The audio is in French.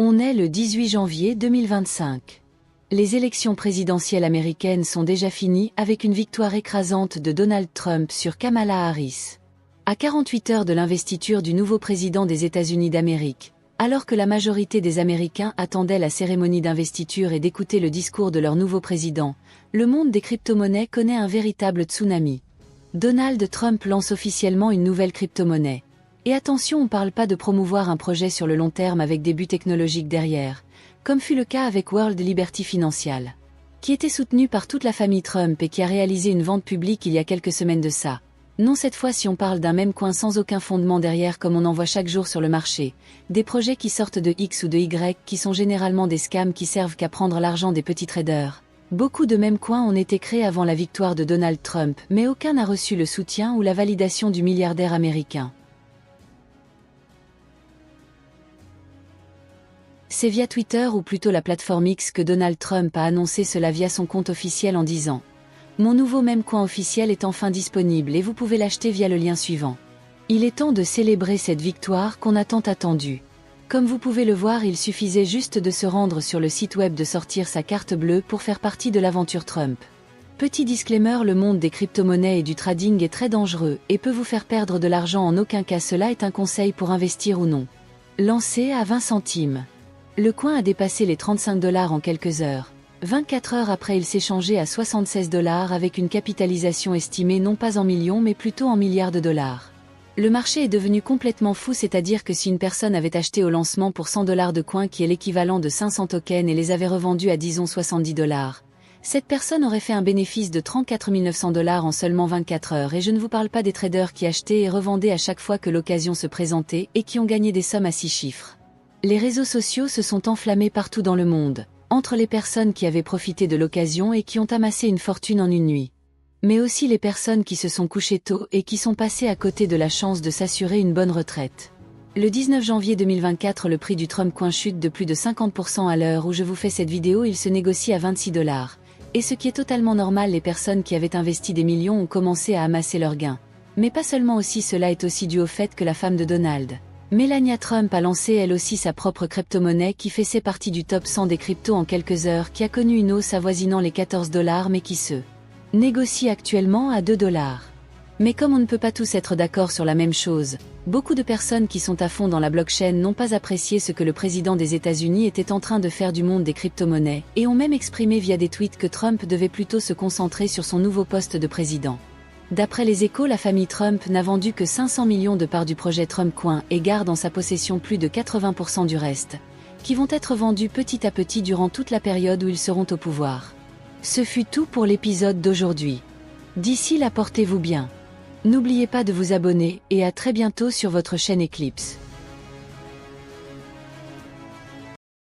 On est le 18 janvier 2025. Les élections présidentielles américaines sont déjà finies avec une victoire écrasante de Donald Trump sur Kamala Harris. À 48 heures de l'investiture du nouveau président des États-Unis d'Amérique, alors que la majorité des Américains attendaient la cérémonie d'investiture et d'écouter le discours de leur nouveau président, le monde des crypto-monnaies connaît un véritable tsunami. Donald Trump lance officiellement une nouvelle crypto-monnaie. Et attention, on ne parle pas de promouvoir un projet sur le long terme avec des buts technologiques derrière, comme fut le cas avec World Liberty Financial, qui était soutenu par toute la famille Trump et qui a réalisé une vente publique il y a quelques semaines de ça. Non, cette fois si on parle d'un même coin sans aucun fondement derrière comme on en voit chaque jour sur le marché, des projets qui sortent de X ou de Y qui sont généralement des scams qui servent qu'à prendre l'argent des petits traders. Beaucoup de mêmes coins ont été créés avant la victoire de Donald Trump, mais aucun n'a reçu le soutien ou la validation du milliardaire américain. C'est via Twitter ou plutôt la plateforme X que Donald Trump a annoncé cela via son compte officiel en disant « Mon nouveau meme coin officiel est enfin disponible et vous pouvez l'acheter via le lien suivant. Il est temps de célébrer cette victoire qu'on a tant attendue. Comme vous pouvez le voir, il suffisait juste de se rendre sur le site web de sortir sa carte bleue pour faire partie de l'aventure Trump. Petit disclaimer, le monde des crypto-monnaies et du trading est très dangereux et peut vous faire perdre de l'argent, en aucun cas cela est un conseil pour investir ou non. Lancé à 20 centimes. Le coin a dépassé les 35 $ en quelques heures. 24 heures après, il s'est changé à 76 $ avec une capitalisation estimée non pas en millions mais plutôt en milliards de dollars. Le marché est devenu complètement fou, c'est-à-dire que si une personne avait acheté au lancement pour 100 $ de coins, qui est l'équivalent de 500 tokens, et les avait revendus à disons 70 $, cette personne aurait fait un bénéfice de 34 900 $ en seulement 24 heures, et je ne vous parle pas des traders qui achetaient et revendaient à chaque fois que l'occasion se présentait et qui ont gagné des sommes à 6 chiffres. Les réseaux sociaux se sont enflammés partout dans le monde, entre les personnes qui avaient profité de l'occasion et qui ont amassé une fortune en une nuit. Mais aussi les personnes qui se sont couchées tôt et qui sont passées à côté de la chance de s'assurer une bonne retraite. Le 19 janvier 2024, le prix du Trump Coin chute de plus de 50% à l'heure où je vous fais cette vidéo, il se négocie à 26 $. Et ce qui est totalement normal, les personnes qui avaient investi des millions ont commencé à amasser leurs gains. Mais pas seulement, aussi cela est aussi dû au fait que la femme de Donald, Melania Trump, a lancé elle aussi sa propre crypto-monnaie qui fait partie du top 100 des cryptos en quelques heures, qui a connu une hausse avoisinant les 14 $ mais qui se négocie actuellement à 2 $. Mais comme on ne peut pas tous être d'accord sur la même chose, beaucoup de personnes qui sont à fond dans la blockchain n'ont pas apprécié ce que le président des États-Unis était en train de faire du monde des crypto-monnaies et ont même exprimé via des tweets que Trump devait plutôt se concentrer sur son nouveau poste de président. D'après les Échos, la famille Trump n'a vendu que 500 millions de parts du projet Trump Coin et garde en sa possession plus de 80% du reste, qui vont être vendus petit à petit durant toute la période où ils seront au pouvoir. Ce fut tout pour l'épisode d'aujourd'hui. D'ici là, portez-vous bien. N'oubliez pas de vous abonner et à très bientôt sur votre chaîne Eclipse.